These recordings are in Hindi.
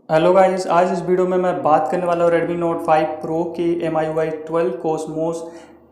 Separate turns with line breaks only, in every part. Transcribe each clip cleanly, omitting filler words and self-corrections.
हेलो गाइस, आज इस वीडियो में मैं बात करने वाला हूँ Redmi Note 5 Pro की MIUI 12 Cosmos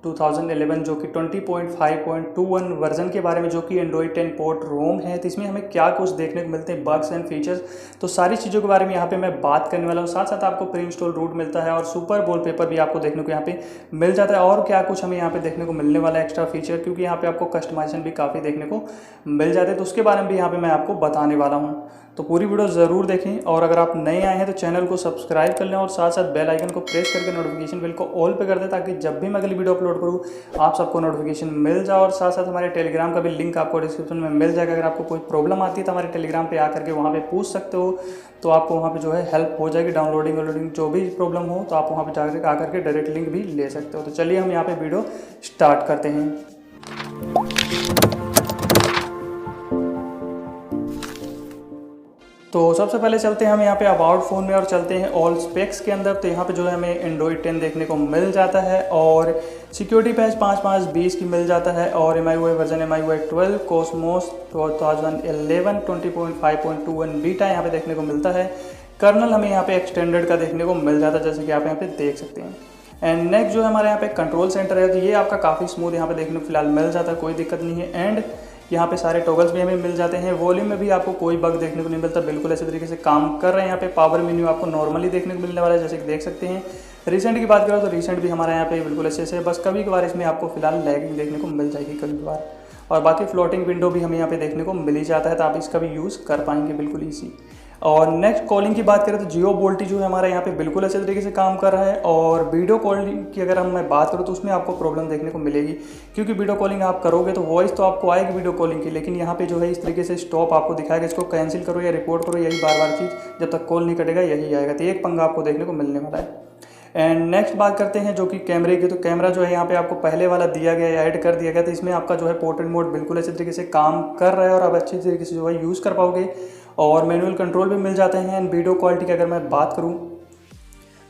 2011 जो कि 20.5.21 वर्जन के बारे में, जो कि एंड्रॉइड 10 पोर्ट रोम है। तो इसमें हमें क्या कुछ देखने को मिलते हैं, बग्स एंड फीचर्स, तो सारी चीज़ों के बारे में यहाँ पे मैं बात करने वाला हूँ। साथ साथ आपको प्री इंस्टॉल रूट मिलता है और सुपर वॉलपेपर भी आपको देखने को यहाँ पे मिल जाता है। और क्या कुछ हमें यहाँ पे देखने को मिलने वाला है एक्स्ट्रा फीचर, क्योंकि यहाँ पे आपको कस्टमाइजेशन भी काफ़ी देखने को मिल जाते हैं, तो उसके बारे में भी यहाँ पे मैं आपको बताने वाला हूँ। तो पूरी वीडियो ज़रूर देखें, और अगर आप नए आए हैं तो चैनल को सब्सक्राइब कर लें और साथ साथ बेल आइकन को प्रेस करके नोटिफिकेशन बेल को ऑल पे कर दें, ताकि जब भी मैं अगली वीडियो अपलोड करूँ आप सबको नोटिफिकेशन मिल जाए। और साथ साथ हमारे टेलीग्राम का भी लिंक आपको डिस्क्रिप्शन में मिल जाएगा। अगर आपको कोई प्रॉब्लम आती है तो हमारे टेलीग्राम पे आकर के वहाँ पे पूछ सकते हो, तो आपको वहाँ पे जो है हेल्प हो जाएगी। डाउनलोडिंग जो भी प्रॉब्लम हो तो आप वहाँ पे जाकर आकर के डायरेक्ट लिंक भी ले सकते हो। तो चलिए हम यहाँ पे वीडियो स्टार्ट करते हैं। तो सबसे पहले चलते हैं हम यहाँ पे अबाउट फ़ोन में और चलते हैं ऑल स्पेक्स के अंदर। तो यहाँ पे जो है हमें एंड्रॉइड 10 देखने को मिल जाता है और सिक्योरिटी पैच 5520 की मिल जाता है। और MIUI version MIUI 12 Cosmos 2011 20.5.21 beta यहाँ पे देखने को मिलता है। कर्नल हमें यहाँ पे एक्सटेंडेड का देखने को मिल जाता है, जैसे कि आप यहाँ पे देख सकते हैं। एंड नेक्स्ट जो है हमारे यहाँ पे कंट्रोल सेंटर है, तो ये आपका काफ़ी स्मूथ यहाँ पे देखने को फिलहाल मिल जाता है, कोई दिक्कत नहीं है। एंड यहाँ पे सारे टॉगल्स भी हमें मिल जाते हैं। वॉल्यूम में भी आपको कोई बग देखने को नहीं मिलता, बिल्कुल ऐसे तरीके से काम कर रहे हैं। यहाँ पे पावर मेन्यू आपको नॉर्मली देखने को मिलने वाला है, जैसे कि देख सकते हैं। रिसेंट की बात करें तो रिसेंट भी हमारे यहाँ पे बिल्कुल ऐसे से, बस कभी कभार इसमें आपको फिलहाल लैगिंग देखने को मिल जाएगी कभी कभार। और बाकी फ्लोटिंग विंडो भी हमें यहाँ पे देखने को मिल ही जाता है, तो आप इसका भी यूज़ कर पाएंगे बिल्कुल ईजी। और नेक्स्ट कॉलिंग की बात करें तो जियो वोल्टी जो है हमारे यहाँ पे बिल्कुल अच्छे तरीके से काम कर रहा है। और वीडियो कॉलिंग की अगर मैं बात करूँ तो उसमें आपको प्रॉब्लम देखने को मिलेगी, क्योंकि वीडियो कॉलिंग आप करोगे तो वॉइस तो आपको आएगी वीडियो कॉलिंग की, लेकिन यहाँ पे जो है इस तरीके से स्टॉप आपको दिखाएगा, इसको कैंसिल करो या रिपोर्ट करो, यही बार बार चीज़ जब तक कॉल नहीं कटेगा यही आएगा। तो एक पंगा आपको देखने को मिलने वाला है। एंड नेक्स्ट बात करते हैं जो कि कैमरे की। तो कैमरा जो है यहाँ पे आपको पहले वाला दिया गया है, ऐड कर दिया गया, तो इसमें आपका जो है पोर्ट्रेट मोड बिल्कुल अच्छे तरीके से काम कर रहा है और आप अच्छी तरीके से जो है यूज़ कर पाओगे। और मैनुअल कंट्रोल भी मिल जाते हैं। एंड वीडियो क्वालिटी की अगर मैं बात करूँ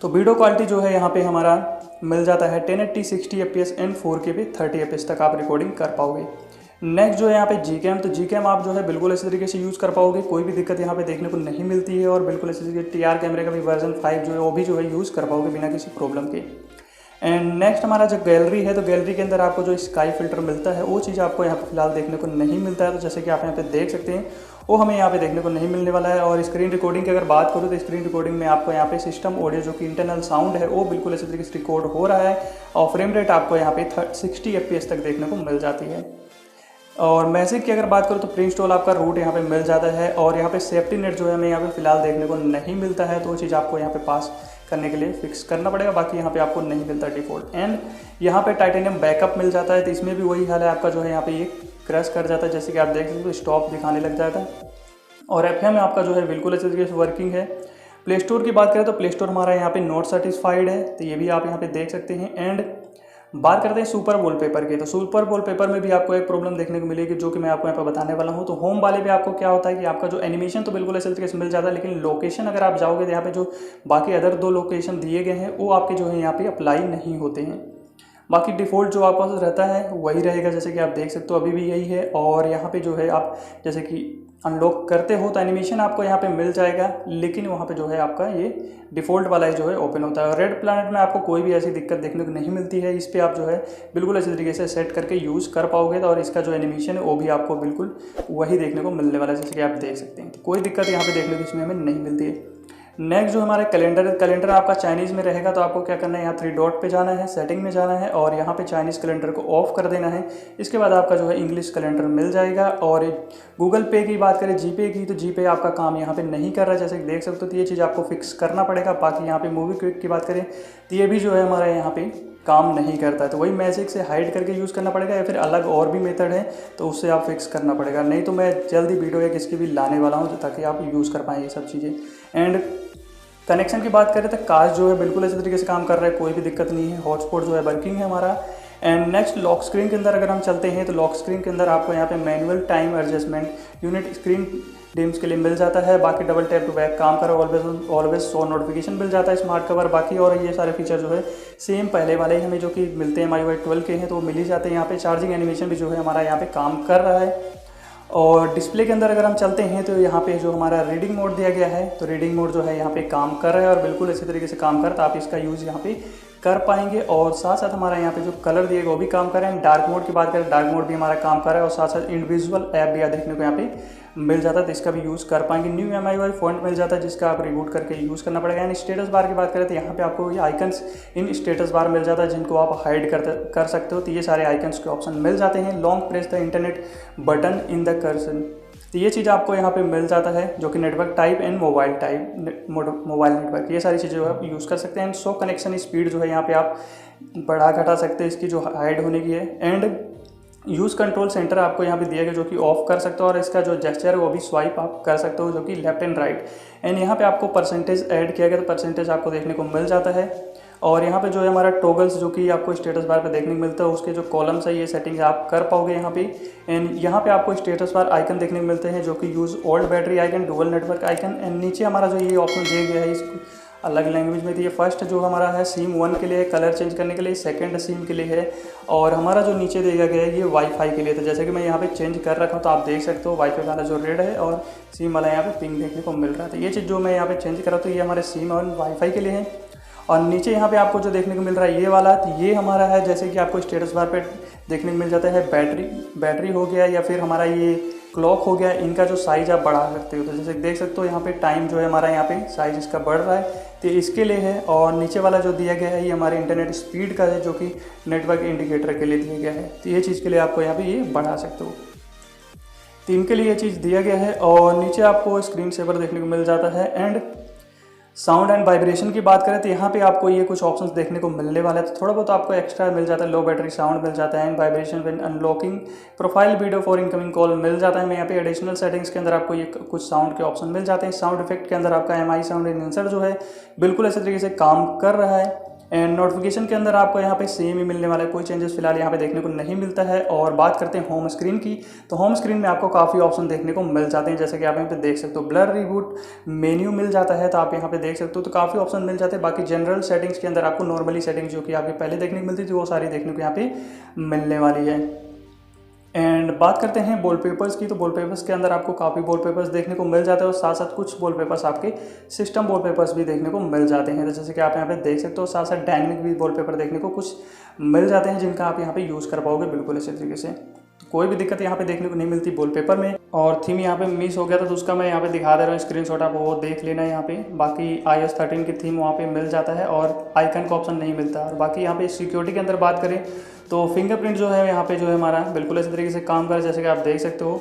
तो वीडियो क्वालिटी जो है यहाँ पे हमारा मिल जाता है 1080 60 FPS एंड 4K पे 30 FPS तक आप रिकॉर्डिंग कर पाओगे। नेक्स्ट जो है यहाँ पे Gcam, तो Gcam आप जो है बिल्कुल इसी तरीके से यूज़ कर पाओगे, कोई भी दिक्कत यहाँ पे देखने को नहीं मिलती है। और बिल्कुल इसी तरीके TR कैमरे का भी वर्जन 5 जो है वो भी जो है यूज़ कर पाओगे बिना किसी प्रॉब्लम के। एंड नेक्स्ट हमारा जो गैलरी है, तो गैलरी के अंदर आपको जो स्काई फिल्टर मिलता है वो चीज़ आपको यहाँ पे फिलहाल देखने को नहीं मिलता है। तो जैसे कि आप यहाँ पे देख सकते हैं वो हमें यहाँ पे देखने को नहीं मिलने वाला है। और स्क्रीन रिकॉर्डिंग की अगर बात करूँ तो स्क्रीन रिकॉर्डिंग में आपको यहाँ पे सिस्टम ऑडियो जो कि इंटरनल साउंड है वो बिल्कुल इसी तरीके से रिकॉर्ड हो रहा है। और फ्रेम रेट आपको यहाँ पे 60 FPS तक देखने को मिल जाती है। और मैसेज की अगर बात करूँ तो प्री इंस्टॉल आपका रूट यहाँ पे मिल जाता है। और यहाँ पे सेफ्टी नेट जो है हमें यहाँ पे फिलहाल देखने को नहीं मिलता है, तो वो चीज़ आपको यहाँ पे पास करने के लिए फिक्स करना पड़ेगा, बाकी यहाँ पे आपको नहीं मिलता डिफ़ॉल्ट। एंड यहाँ पे टाइटेनियम बैकअप मिल जाता है, तो इसमें भी वही हाल है आपका जो है यहाँ पे ये क्रश कर जाता है, जैसे कि आप देख सकते हो स्टॉप दिखाने लग जाता है। और FM आपका जो है बिल्कुल अच्छे तरीके से वर्किंग है। प्ले स्टोर की बात करें तो प्ले स्टोर हमारा यहाँ पे नॉट सर्टिफाइड है, तो ये भी आप यहाँ पे देख सकते हैं। एंड बात करते हैं सुपर वॉलपेपर की, तो सुपर वॉलपेपर में भी आपको एक प्रॉब्लम देखने को मिलेगी, जो कि मैं आपको यहाँ पर बताने वाला हूँ। तो होम वाले पे आपको क्या होता है कि आपका जो एनिमेशन तो बिल्कुल अच्छे तरीके से मिल जाता है, लेकिन लोकेशन अगर आप जाओगे तो यहाँ पे जो बाकी अदर 2 लोकेशन दिए गए हैं वो आपके जो है यहाँ पे अप्लाई नहीं होते हैं। बाकी डिफ़ॉल्ट जो आपके पास रहता है वही रहेगा, जैसे कि आप देख सकते हो अभी भी यही है। और यहाँ पे जो है आप जैसे कि अनलॉक करते हो तो एनिमेशन आपको यहाँ पे मिल जाएगा, लेकिन वहाँ पे जो है आपका ये डिफ़ॉल्ट वाला ही जो है ओपन होता है। और रेड प्लैनेट में आपको कोई भी ऐसी दिक्कत देखने को नहीं मिलती है, इस पर आप जो है बिल्कुल अच्छी तरीके से सेट करके यूज़ कर पाओगे। और इसका जो एनिमेशन है वो भी आपको बिल्कुल वही देखने को मिलने वाला है, जैसे कि आप देख सकते हैं। तो कोई दिक्कत यहाँ पर देखने को इसमें हमें नहीं मिलती है। नेक्स्ट जो हमारे कैलेंडर आपका चाइनीज़ में रहेगा, तो आपको क्या करना है, यहाँ 3 डॉट पे जाना है, सेटिंग में जाना है और यहाँ पे चाइनीज़ कैलेंडर को ऑफ कर देना है। इसके बाद आपका जो है इंग्लिश कैलेंडर मिल जाएगा। और गूगल पे की बात करें, जीपे की, तो जीपे आपका काम यहाँ पे नहीं कर रहा है, जैसे कि देख सकते हो। तो ये चीज़ आपको फिक्स करना पड़ेगा। बाकी यहाँ पे मूवी क्विक की बात करें तो ये भी जो है हमारे यहाँ पे काम नहीं करता है, तो वही मैजिक से हाइड करके यूज़ करना पड़ेगा, या फिर अलग और भी मेथड है तो उससे आप फिक्स करना पड़ेगा। नहीं तो मैं जल्दी वीडियो एक इसकी भी लाने वाला हूँ ताकि आप यूज़ कर पाएँ ये सब चीज़ें। एंड कनेक्शन की बात करें तो कास्ट जो है बिल्कुल अच्छे तरीके से काम कर रहा है, कोई भी दिक्कत नहीं है। हॉटस्पॉट जो है वर्किंग है हमारा। एंड नेक्स्ट लॉक स्क्रीन के अंदर अगर हम चलते हैं तो लॉक स्क्रीन के अंदर आपको यहाँ पे manual time adjustment unit screen dims के लिए मिल जाता है। बाकी डबल टैप टू बैक काम करो, ऑलवेज शो नोटिफिकेशन मिल जाता है, स्मार्ट कवर। बाकी और ये सारे फीचर जो है सेम पहले वाले ही हमें जो कि मिलते हैं MIUI 12 के हैं, तो वो मिल ही जाते हैं। यहाँ पे चार्जिंग एनिमेशन भी जो है हमारा यहाँ पे काम कर रहा है। और डिस्प्ले के अंदर अगर हम चलते हैं तो यहाँ पे जो हमारा रीडिंग मोड दिया गया है, तो रीडिंग मोड जो है यहाँ पे काम कर रहा है और बिल्कुल इसी तरीके से काम करता, आप इसका यूज़ यहाँ पे कर पाएंगे। और साथ साथ हमारा यहाँ पे जो कलर दिएगा वो भी काम कर रहे हैं। डार्क मोड की बात करें, डार्क मोड भी हमारा काम कर रहा है और साथ साथ इंडिविजुअल ऐप भी देखने को यहाँ पे मिल जाता है, तो इसका भी यूज़ कर पाएंगे। न्यू MIUI फॉन्ट मिल जाता है जिसका आप रिबूट करके यूज़ करना पड़ेगा। एंड स्टेटस बार की बात करें तो यहाँ पे आपको ये आइकन्स इन स्टेटस बार मिल जाता है जिनको आप हाइड कर सकते हो, तो ये सारे आइकन्स के ऑप्शन मिल जाते हैं। Long press the internet button in the cursor, तो ये चीज़ आपको यहाँ पे मिल जाता है जो कि network type and mobile network, ये सारी चीज़ें जो आप यूज़ कर सकते हैं। एंड शो कनेक्शन स्पीड जो है यहाँ पे आप बढ़ा घटा सकते हैं, इसकी जो हाइड होने की है। एंड यूज़ कंट्रोल सेंटर आपको यहाँ पे दिया गया जो कि ऑफ कर सकते हो और इसका जो जेस्चर है वो भी स्वाइप आप कर सकते हो जो कि लेफ्ट एंड राइट। एंड यहाँ पे आपको परसेंटेज ऐड किया गया, तो परसेंटेज आपको देखने को मिल जाता है। और यहाँ पे जो है हमारा टॉगल्स जो कि आपको स्टेटस बार पे देखने को मिलता है, उसके जो कॉलम्स है ये सेटिंग आप कर पाओगे यहाँ पे। एंड यहाँ पे आपको स्टेटस बार आइकन देखने को मिलते हैं जो कि use old battery icon, dual network icon. And नीचे हमारा जो ये ऑप्शन दिया गया है इसको अलग लैंग्वेज में दिए। फर्स्ट जो हमारा है सिम 1 के लिए कलर चेंज करने के लिए, सेकंड सिम के लिए है, और हमारा जो नीचे दिया गया है ये वाईफाई के लिए। तो जैसे कि मैं यहाँ पे चेंज कर रखा हूँ तो आप देख सकते हो वाईफाई वाला जो रेड है और सिम वाला यहाँ पे पिंक देखने को मिल रहा था। ये चीज़ जो मैं यहाँ पे चेंज कर रहा हूँ तो ये हमारे सिम और वाईफाई के लिए है। और नीचे यहाँ पे आपको जो देखने को मिल रहा है ये वाला, तो ये हमारा है जैसे कि आपको स्टेटस बार पे देखने को मिल जाता है बैटरी हो गया या फिर हमारा ये क्लॉक हो गया, इनका जो साइज़ आप बढ़ा सकते हो। तो जैसे देख सकते हो यहाँ पे टाइम जो है हमारा यहाँ पे साइज़ इसका बढ़ रहा है, तो इसके लिए है। और नीचे वाला जो दिया गया है ये हमारे इंटरनेट स्पीड का है जो कि नेटवर्क इंडिकेटर के लिए दिया गया है, तो ये चीज़ के लिए आपको यहाँ पे ये बढ़ा सकते हो, तो इनके लिए ये चीज़ दिया गया है। और नीचे आपको स्क्रीन सेवर देखने को मिल जाता है। एंड साउंड एंड वाइब्रेशन की बात करें तो यहाँ पे आपको ये कुछ ऑप्शंस देखने को मिलने वाला है, तो थोड़ा बहुत आपको एक्स्ट्रा मिल जाता है। लो बैटरी साउंड मिल जाता है, and vibration when unlocking, profile video for incoming call मिल जाता है। मैं यहाँ पे एडिशनल सेटिंग्स के अंदर आपको ये कुछ साउंड के ऑप्शन मिल जाते हैं। साउंड इफेक्ट के अंदर आपका MI साउंड एनहांसर जो है बिल्कुल इसी तरीके से काम कर रहा है। एंड नोटिफिकेशन के अंदर आपको यहाँ पे सेम ही मिलने वाला है, कोई चेंजेस फिलहाल यहाँ पे देखने को नहीं मिलता है। और बात करते हैं होम स्क्रीन की, तो होम स्क्रीन में आपको काफ़ी ऑप्शन देखने को मिल जाते हैं, जैसे कि आप यहाँ पे देख सकते हो ब्लर रिबूट मेन्यू मिल जाता है, तो आप यहाँ पे देख सकते हो, तो काफ़ी ऑप्शन मिल जाते हैं। बाकी जनरल सेटिंग्स के अंदर आपको नॉर्मली सेटिंग्स जो कि आपके पहले देखने को मिलती थी वो सारी देखने को यहाँ पे मिलने वाली है। एंड बात करते हैं वॉलपेपर्स की, तो वॉलपेपर्स के अंदर आपको काफ़ी वॉलपेपर्स देखने को मिल जाते हैं और साथ साथ कुछ वॉलपेपर्स आपके सिस्टम वॉलपेपर्स भी देखने को मिल जाते हैं, तो जैसे कि आप यहाँ पे देख सकते हो। साथ साथ डायनेमिक भी वॉलपेपर देखने को कुछ मिल जाते हैं जिनका आप यहाँ पे यूज़ कर पाओगे बिल्कुल इसी तरीके से, तो कोई भी दिक्कत यहाँ पे देखने को नहीं मिलती वॉलपेपर में। और थीम यहाँ पे मिस हो गया था तो उसका मैं यहाँ पे दिखा दे रहा हूँ, स्क्रीनशॉट आप वो देख लेना यहाँ पे। बाकी iOS 13 की थीम वहाँ पे मिल जाता है और आइकन का ऑप्शन नहीं मिलता। और बाकी यहाँ पे सिक्योरिटी के अंदर बात करें तो फिंगरप्रिंट जो है यहाँ पे जो है हमारा बिल्कुल इसी तरीके से काम कर रहा है जैसे कि आप देख सकते हो।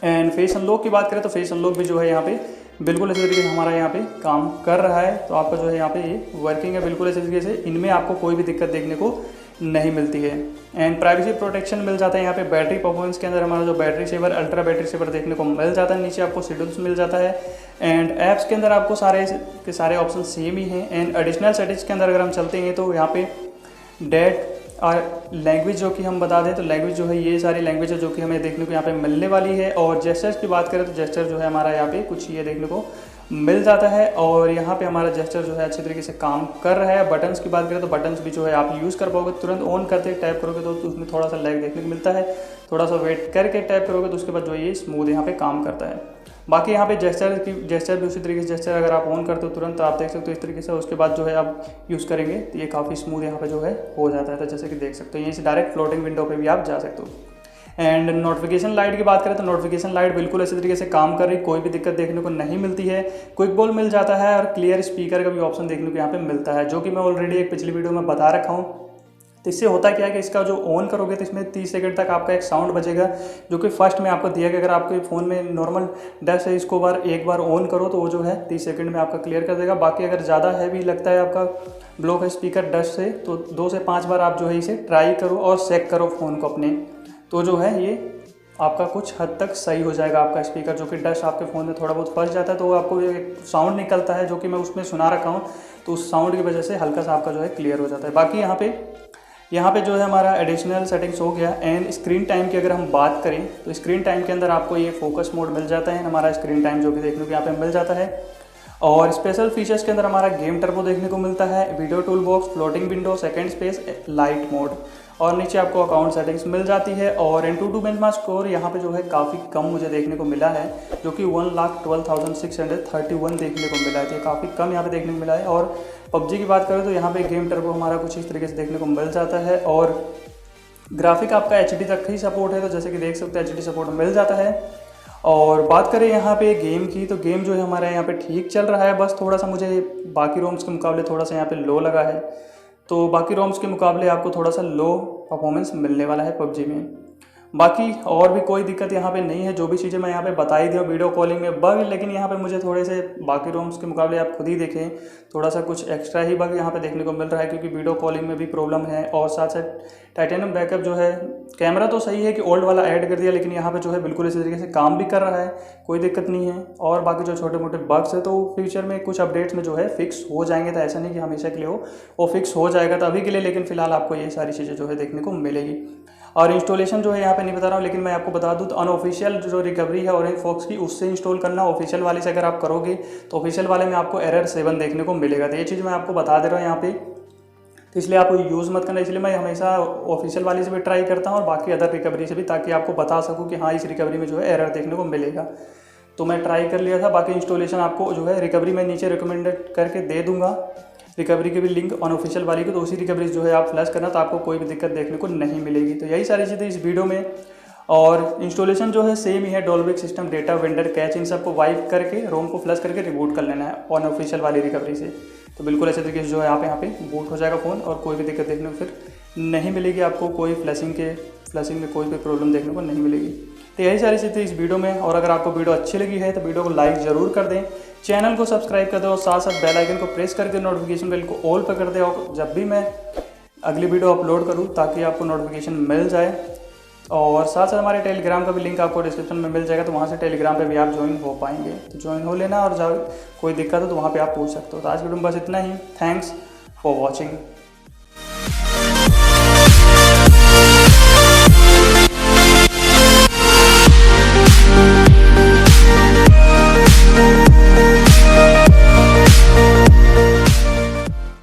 एंड फेस अनलॉक की बात करें तो फेस अनलॉक भी जो है यहाँ पे बिल्कुल इसी तरीके से हमारा यहाँ पे काम कर रहा है, तो आपका जो है यहाँ पे ये वर्किंग है बिल्कुल इसी तरीके से, इनमें आपको कोई भी दिक्कत देखने को नहीं मिलती है। एंड प्राइवेसी प्रोटेक्शन मिल जाता है यहाँ पे। बैटरी परफॉर्मेंस के अंदर हमारा जो battery saver ultra battery saver देखने को मिल जाता है, नीचे आपको शेड्यूल्स मिल जाता है। एंड ऐप्स के अंदर आपको सारे के सारे ऑप्शन सेम ही हैं। एंड एडिशनल सेटिंग्स के अंदर अगर हम चलते हैं तो यहाँ पे डेट और लैंग्वेज जो कि हम बता दें तो लैंग्वेज जो है ये सारी लैंग्वेज है जो कि हमें देखने को यहाँ पे मिलने वाली है। और जेस्चर्स की बात करें तो जेस्चर जो है हमारा यहाँ पे कुछ ये देखने को मिल जाता है और यहाँ पे हमारा जेस्चर जो है अच्छे तरीके से काम कर रहा है। बटन्स की बात करें तो बटन्स भी जो है आप यूज़ कर पाओगे, तुरंत ऑन करते टैप करोगे तो उसमें थोड़ा सा लैग देखने को मिलता है, थोड़ा सा वेट करके टैप करोगे तो उसके बाद जो ये स्मूथ यहाँ पे काम करता है। बाकी यहाँ पे जेस्चर भी उसी तरीके से, जेस्चर अगर आप ऑन करते हो तुरंत आप देख सकते हो इस तरीके से, उसके बाद जो है आप यूज़ करेंगे तो ये काफ़ी स्मूथ यहाँ पे जो है हो जाता है, तो जैसे कि देख सकते हो यहीं से डायरेक्ट फ्लोटिंग विंडो पे भी आप जा सकते हो। एंड नोटिफिकेशन लाइट की बात करें तो नोटिफिकेशन लाइट बिल्कुल इसी तरीके से काम कर रही, कोई भी दिक्कत देखने को नहीं मिलती है। क्विक बॉल मिल जाता है और क्लियर स्पीकर का भी ऑप्शन देखने को यहाँ पे मिलता है, जो कि मैं ऑलरेडी एक पिछली वीडियो में बता रखा हूँ। तो इससे होता क्या है कि इसका जो ऑन करोगे तो इसमें 30 सेकंड तक आपका एक साउंड बजेगा, जो कि फर्स्ट में आपको दिया गया। अगर आपके फ़ोन में नॉर्मल डस्ट है इसको एक बार ऑन करो तो वो जो है 30 सेकंड में आपका क्लियर कर देगा। बाकी अगर ज़्यादा हैवी लगता है आपका ब्लॉक है स्पीकर डस्ट से तो 2 से 5 बार आप जो है इसे ट्राई करो और चेक करो फ़ोन को अपने, तो जो है ये आपका कुछ हद तक सही हो जाएगा आपका स्पीकर। जो कि डस्ट आपके फ़ोन में थोड़ा बहुत फंस जाता है तो आपको एक साउंड निकलता है जो कि मैं उसमें सुना रखा हूँ, तो उस साउंड की वजह से हल्का सा आपका जो है क्लियर हो जाता है। बाकी यहाँ पे जो है हमारा एडिशनल सेटिंग्स हो गया। एंड स्क्रीन टाइम की अगर हम बात करें तो स्क्रीन टाइम के अंदर आपको ये फोकस मोड मिल जाता है, हमारा स्क्रीन टाइम जो कि देखने को यहाँ पे मिल जाता है। और स्पेशल फीचर्स के अंदर हमारा गेम टर्बो देखने को मिलता है, video tool box, floating window, second space, light mode. और नीचे आपको अकाउंट सेटिंग्स मिल जाती है। और Antutu बेंचमार्क स्कोर यहाँ पे जो है काफ़ी कम मुझे देखने को मिला है, जो कि 1,12,631 देखने को मिला है, तो काफ़ी कम यहाँ पे देखने को मिला है। और PUBG की बात करें तो यहाँ पे गेम टर्बो हमारा कुछ इस तरीके से देखने को मिल जाता है। और ग्राफिक आपका HD तक ही सपोर्ट है, तो जैसे कि देख सकते हैं HD सपोर्ट मिल जाता है। और बात करें यहाँ पे गेम की, तो गेम जो है हमारे यहाँ पे ठीक चल रहा है, बस थोड़ा सा मुझे बाकी रोम्स के मुकाबले थोड़ा सा यहाँ पे लो लगा है। तो बाकी रोम्स के मुकाबले आपको थोड़ा सा लो परफॉर्मेंस मिलने वाला है PUBG में। बाकी और भी कोई दिक्कत यहाँ पे नहीं है, जो भी चीज़ें मैं यहाँ पे बताई दी हूँ वीडियो कॉलिंग में बग, लेकिन यहाँ पे मुझे थोड़े से बाकी रोम्स के मुकाबले आप खुद ही देखें थोड़ा सा कुछ एक्स्ट्रा ही बग यहाँ पे देखने को मिल रहा है, क्योंकि वीडियो कॉलिंग में भी प्रॉब्लम है। और साथ साथ टाइटेनियम बैकअप जो है, कैमरा तो सही है कि ओल्ड वाला ऐड कर दिया, लेकिन यहाँ पे जो है बिल्कुल इसी तरीके से काम भी कर रहा है, कोई दिक्कत नहीं है। और बाकी जो छोटे मोटे बग्स है तो फ्यूचर में कुछ अपडेट्स में जो है फिक्स हो जाएंगे, तो ऐसा नहीं कि हमेशा के लिए हो, वो फिक्स हो जाएगा तो अभी के लिए, लेकिन फिलहाल आपको ये सारी चीज़ें जो है देखने को मिलेगी। और इंस्टॉलेशन जो है यहाँ पे नहीं बता रहा हूँ, लेकिन मैं आपको बता दूँ तो अनऑफिशियल जो रिकवरी है ऑरेंज फॉक्स की, उससे इंस्टॉल करना। ऑफिशियल वाले से अगर आप करोगे तो ऑफिशियल वाले में आपको एरर 7 देखने को मिलेगा, तो ये चीज़ मैं आपको बता दे रहा हूँ यहाँ पे, तो इसलिए आप यूज़ मत करना। इसलिए मैं हमेशा ऑफिशियल वाले से भी ट्राई करता हूँ और बाकी अदर रिकवरी से भी, ताकि आपको बता सकूँ कि हाँ इस रिकवरी में जो है एरर देखने को मिलेगा। तो मैं ट्राई कर लिया था। बाकी इंस्टॉलेशन आपको जो है रिकवरी में नीचे रिकमेंडेड करके दे दूँगा, रिकवरी की भी लिंक अनऑफिशियल वाली की, तो उसी रिकवरी जो है आप फ्लैश करना, तो आपको कोई भी दिक्कत देखने को नहीं मिलेगी। तो यही सारी चीज़ें इस वीडियो में। और इंस्टॉलेशन जो है सेम ही है, डॉल्बिक सिस्टम, डेटा, वेंडर, कैच, इन सबको वाइप करके रोम को फ्लश करके रिबूट कर लेना है अनऑफिशियल वाली रिकवरी से। तो बिल्कुल ऐसे तरीके से जो है आप यहाँ पे बूट हो जाएगा फ़ोन, और कोई भी दिक्कत देखने को फिर नहीं मिलेगी आपको, कोई फ्लैशिंग में कोई भी प्रॉब्लम देखने को नहीं मिलेगी। तो यही सारी चीज़ें इस वीडियो में। और अगर आपको वीडियो अच्छी लगी है तो वीडियो को लाइक ज़रूर कर दें, चैनल को सब्सक्राइब कर दें, और साथ साथ बेल आइकन को प्रेस करके नोटिफिकेशन बेल को ऑल पर कर दें, और जब भी मैं अगली वीडियो अपलोड करूं ताकि आपको नोटिफिकेशन मिल जाए। और साथ साथ हमारे टेलीग्राम का भी लिंक आपको डिस्क्रिप्शन में मिल जाएगा, तो वहाँ से टेलीग्राम पे भी आप ज्वाइन हो पाएंगे, तो ज्वाइन हो लेना। और जब कोई दिक्कत हो तो वहाँ पे आप पूछ सकते हो। तो आज वीडियो में बस इतना ही। Thanks for watching.